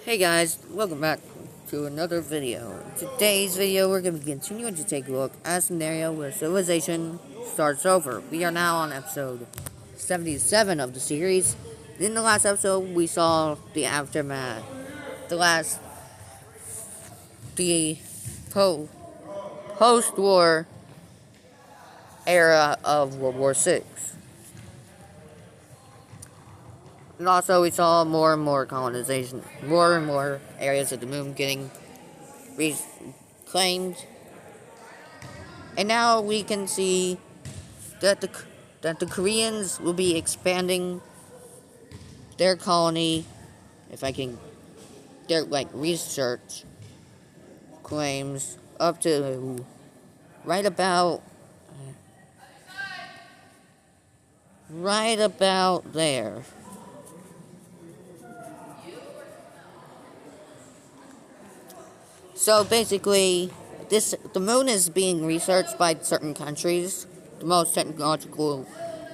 Hey guys, welcome back to another video. In today's video, we're going to be continuing to take a look at a scenario where civilization starts over. We are now on episode 77 of the series. In the last episode, we saw the aftermath. The post-war era of World War VI. And also, we saw more and more colonization, more and more areas of the moon getting reclaimed. And now we can see that the Koreans will be expanding their colony, if I can, their research claims up to right about there. So basically, the moon is being researched by certain countries, the most technological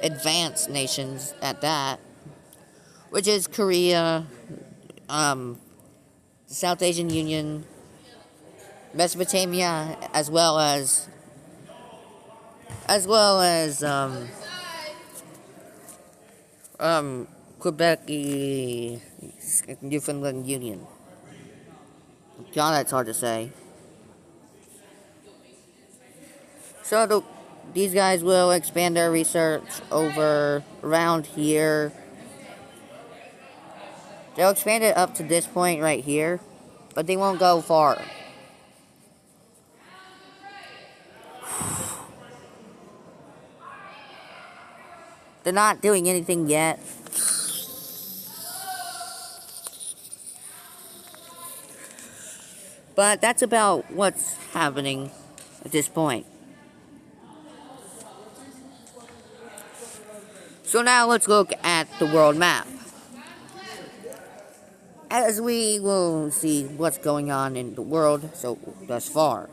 advanced nations at that, which is Korea, the South Asian Union, Mesopotamia, as well as Quebec, Newfoundland Union. God, that's hard to say. So these guys will expand their research over around here. They'll expand it up to this point right here, but they won't go far. They're not doing anything yet. But that's about what's happening at this point. So now let's look at the world map, as we will see what's going on in the world thus far.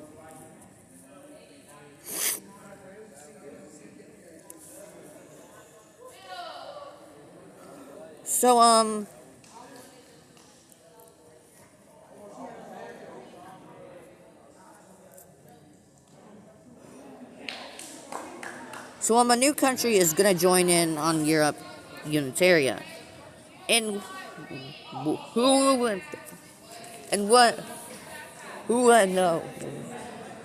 So a new country is gonna join in on Europe Unitaria. And who would know?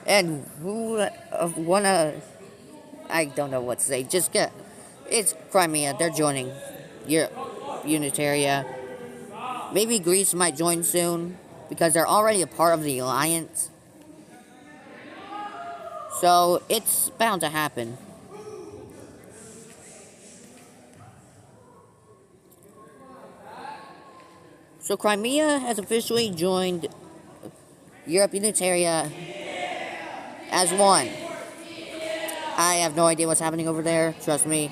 And who wanna? I don't know what to say. It's Crimea. They're joining Europe Unitaria. Maybe Greece might join soon because they're already a part of the alliance. So it's bound to happen. So Crimea has officially joined Europe Unitaria as one. I have no idea what's happening over there, trust me.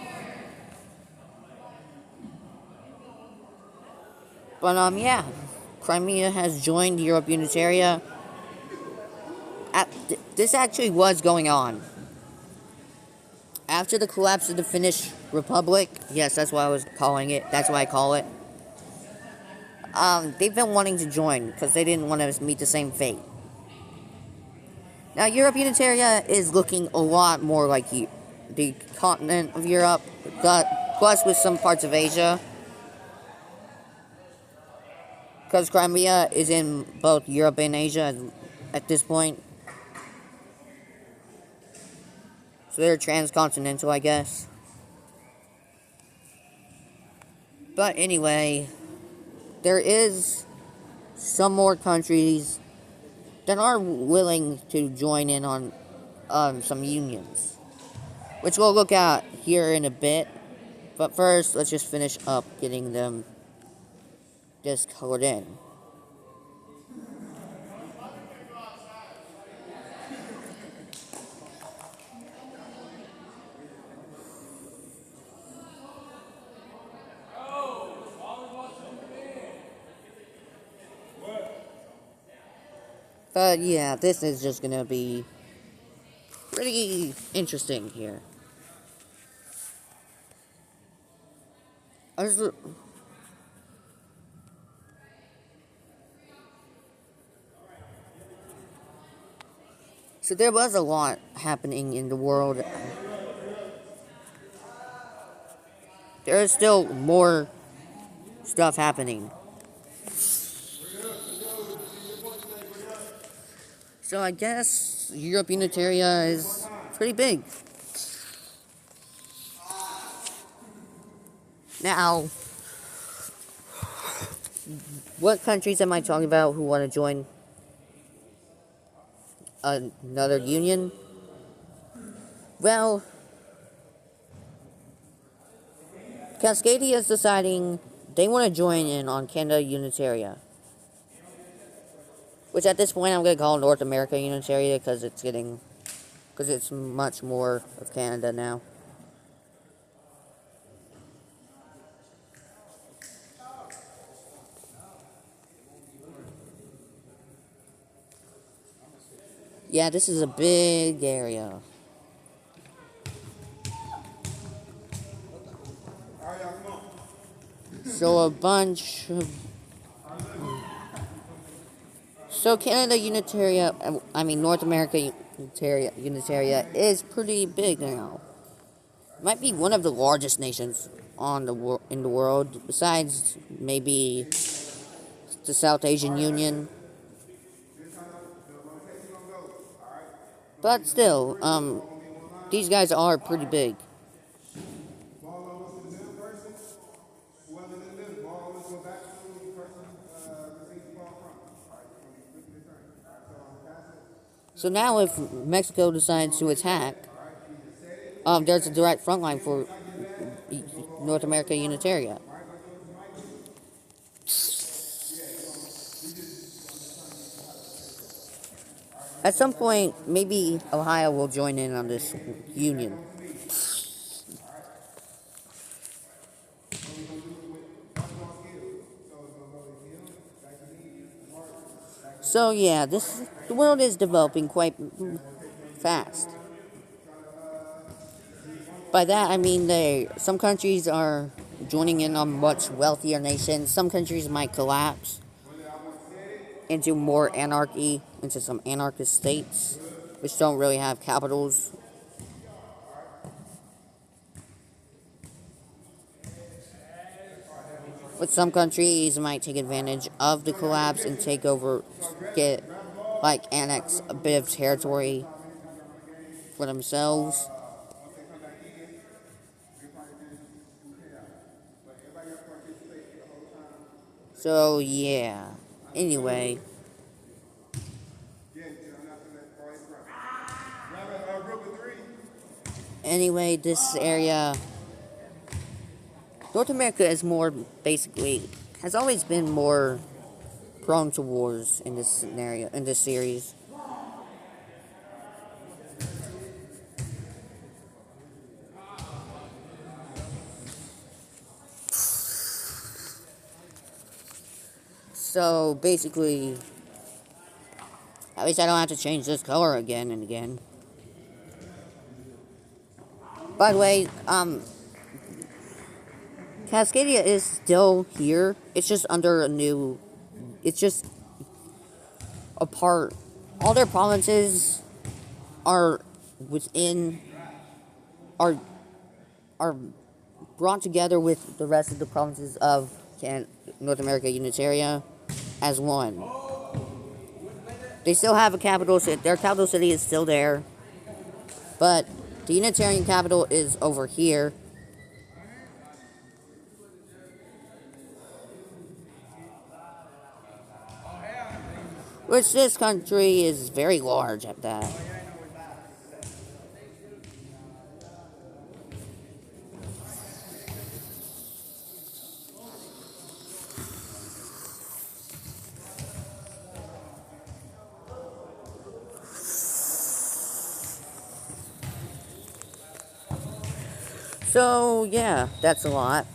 But yeah, Crimea has joined Europe Unitaria. This actually was going on. After the collapse of the Finnish Republic, yes, that's what I was calling it, that's what I call it. They've been wanting to join because they didn't want to meet the same fate. Now, Europe Unitaria is looking a lot more like the continent of Europe, plus with some parts of Asia. Because Crimea is in both Europe and Asia at this point. So they're transcontinental, I guess. But anyway, there is some more countries that are willing to join in on some unions, which we'll look at here in a bit. But first, let's just finish up getting them discolored in. But yeah, this is just gonna be pretty interesting here. So there was a lot happening in the world. There is still more stuff happening. So I guess Europe Unitaria is pretty big. Now, what countries am I talking about who want to join another union? Well, Cascadia is deciding they want to join in on Canada Unitaria. Which at this point I'm going to call North America Unitaria because it's much more of Canada now. Yeah, this is a big area. So a bunch of... So Canada Unitaria, North America Unitaria is pretty big now. Might be one of the largest nations in the world, besides maybe the South Asian Union. But still, these guys are pretty big. So now if Mexico decides to attack, there's a direct front line for North America Unitaria. At some point, maybe Ohio will join in on this union. So yeah, the world is developing quite fast. By that I mean some countries are joining in on much wealthier nations. Some countries might collapse into more anarchy, into some anarchist states, which don't really have capitals. But some countries might take advantage of the collapse and take over, annex a bit of territory for themselves. So, yeah. Anyway. This area... North America is has always been more prone to wars in this scenario, in this series. So, basically, at least I don't have to change this color again and again. By the way, Cascadia is still here. It's just under it's just a part. All their provinces are are brought together with the rest of the provinces of North America Unitaria as one. They still have a capital city. Their capital city is still there. But the Unitarian capital is over here. Which this country is very large at that. So, yeah, that's a lot.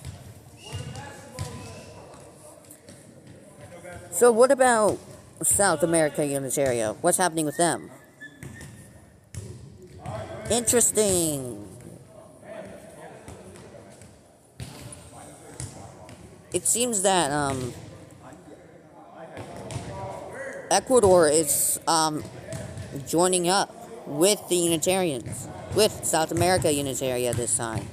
So, what about South America Unitaria? What's happening with them? Interesting. It seems that, Ecuador is, joining up with the Unitarians, with South America Unitaria this time.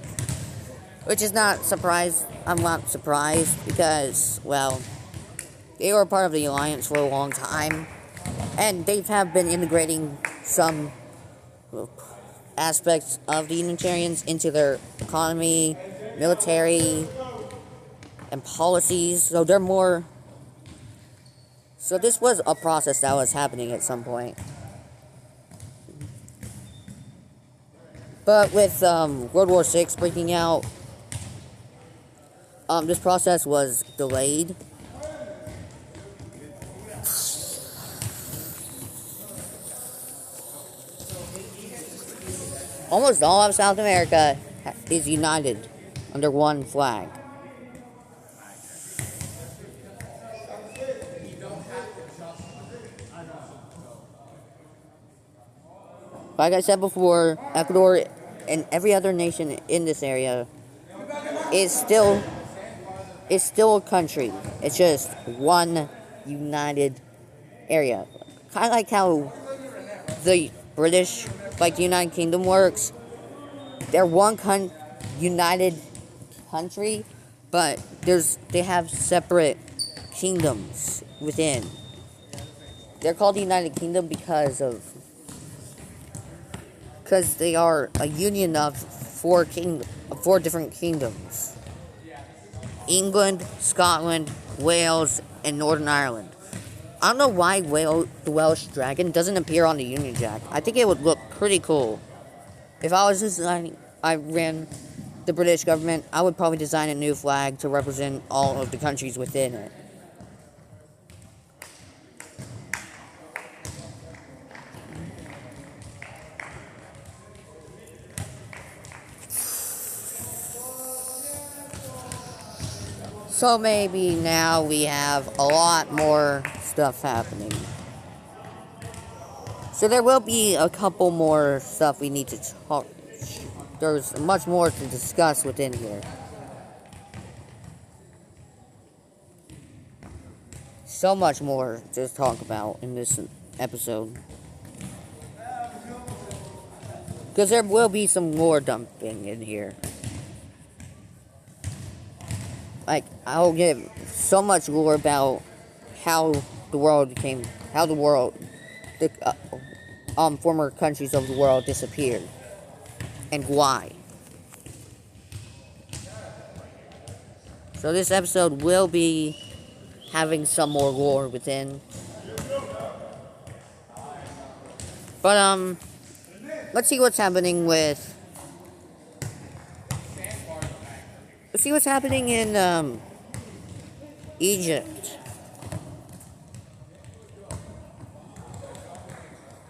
Which is not surprised. I'm not surprised because, well, they were part of the alliance for a long time, and they have been integrating some aspects of the Unitarians into their economy, military, and policies. So they're more. So this was a process that was happening at some point. But with World War VI breaking out, this process was delayed. Almost all of South America is united under one flag. Like I said before, Ecuador and every other nation in this area is still a country. It's just one united area. Kind of like how the British, like the United Kingdom works. They're one united country, but they have separate kingdoms within. They're called the United Kingdom because they are a union of four different kingdoms: England, Scotland, Wales, and Northern Ireland. I don't know why the Welsh dragon doesn't appear on the Union Jack. I think it would look pretty cool. If I ran the British government, I would probably design a new flag to represent all of the countries within it. So maybe now we have a lot more stuff happening. So there will be a couple more stuff we need to talk. There's much more to discuss within here. So much more to talk about in this episode. Because there will be some lore dumping in here. Like, I'll give so much lore about how the former countries of the world disappeared, and why. So this episode will be having some more lore within. But, let's see what's happening with... Let's see what's happening in, Egypt.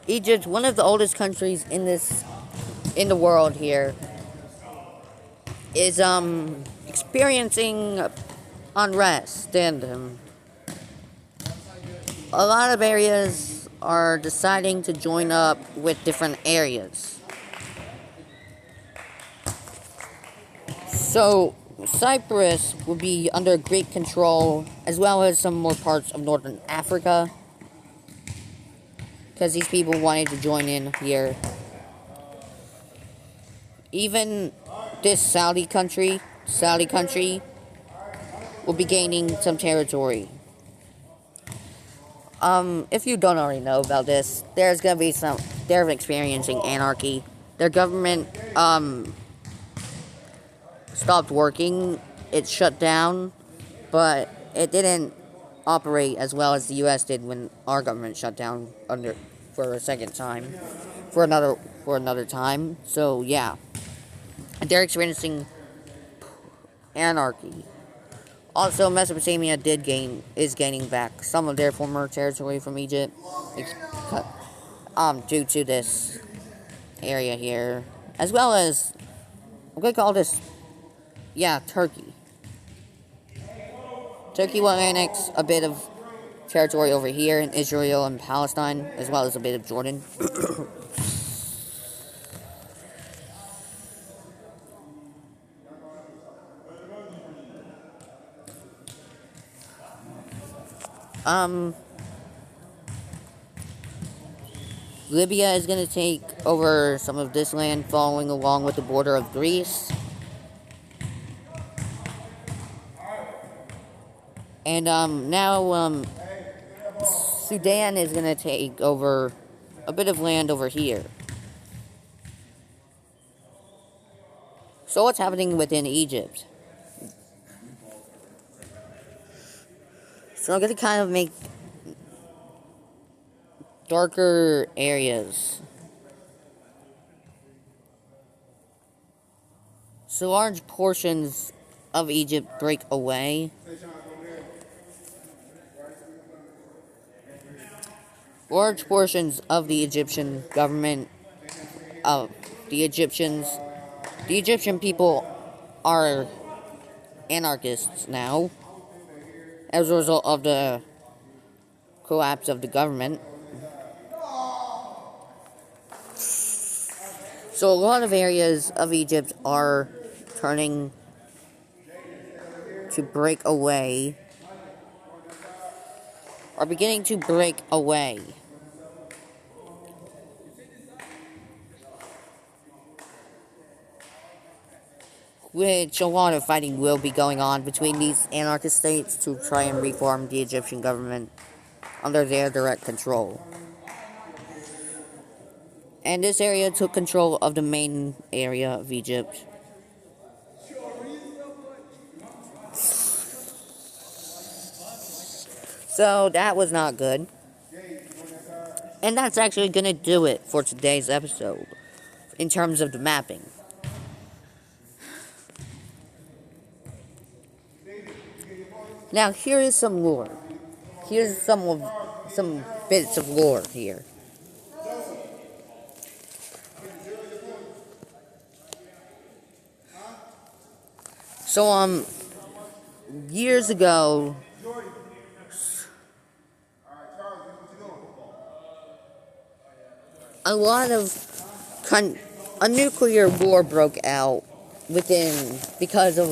Egypt, one of the oldest countries in the world here, is, experiencing unrest, and, a lot of areas are deciding to join up with different areas. So, Cyprus will be under Greek control, as well as some more parts of northern Africa, because these people wanted to join in here. Even this Saudi country will be gaining some territory. If you don't already know about this, they're experiencing anarchy. Their government, stopped working. It shut down, but it didn't operate as well as the U.S. did when our government shut down for another time. So yeah, they're experiencing anarchy. Also, Mesopotamia is gaining back some of their former territory from Egypt, due to this area here, as well as I'm gonna call this. Yeah, Turkey. Turkey will annex a bit of territory over here in Israel and Palestine, as well as a bit of Jordan. Libya is going to take over some of this land following along with the border of Greece. And now Sudan is going to take over a bit of land over here. So what's happening within Egypt? So I'm going to kind of make darker areas. So large portions of Egypt break away. Large portions of the Egyptian government, the Egyptian people are anarchists now, as a result of the collapse of the government. So a lot of areas of Egypt are turning to break away, are beginning to break away. Which a lot of fighting will be going on between these anarchist states to try and reform the Egyptian government under their direct control. And this area took control of the main area of Egypt. So that was not good. And that's actually going to do it for today's episode in terms of the mapping. Now here is some lore. Here's some bits of lore here. So years ago, a nuclear war broke out because of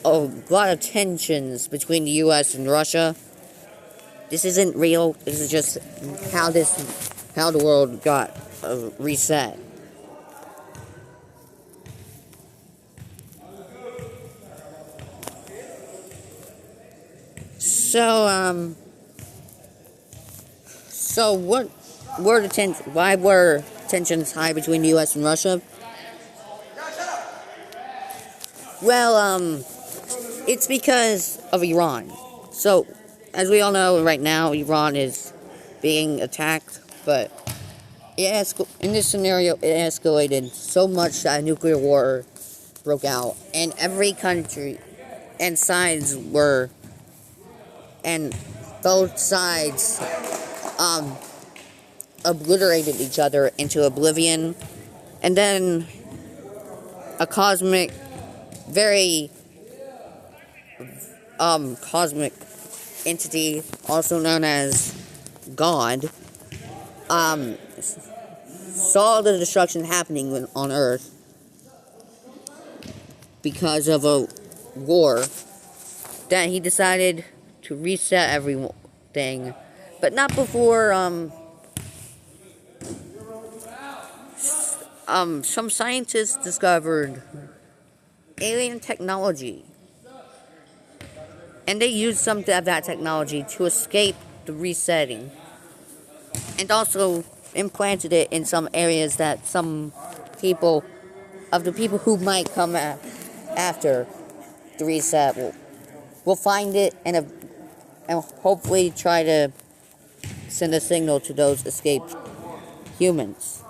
a lot of tensions between the U.S. and Russia. This isn't real. This is just how the world got reset. So what were why were tensions high between the U.S. and Russia? Well, it's because of Iran. So, as we all know, right now, Iran is being attacked, but in this scenario, it escalated so much that a nuclear war broke out, and every country and both sides obliterated each other into oblivion, and then a cosmic entity, also known as God, saw the destruction happening on Earth because of a war, that he decided to reset everything, but not before some scientists discovered alien technology, and they used some of that technology to escape the resetting, and also implanted it in some areas that some people who might come after the reset will find it and hopefully try to send a signal to those escaped humans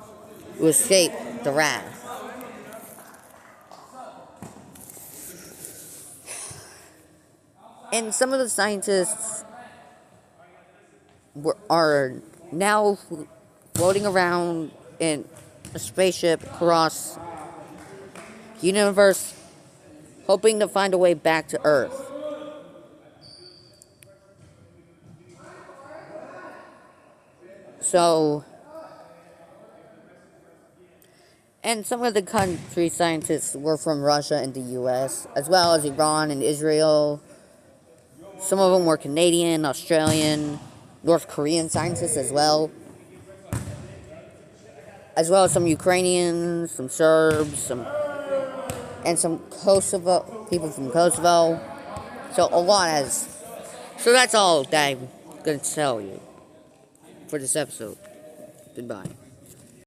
who escaped the wrath. And some of the scientists are now floating around in a spaceship across the universe, hoping to find a way back to Earth. And some of the country scientists were from Russia and the US, as well as Iran and Israel. Some of them were Canadian, Australian, North Korean scientists as well. as well as some Ukrainians, some Serbs, and some Kosovo people from Kosovo. So a lot has. So that's all that I'm gonna tell you for this episode. Goodbye.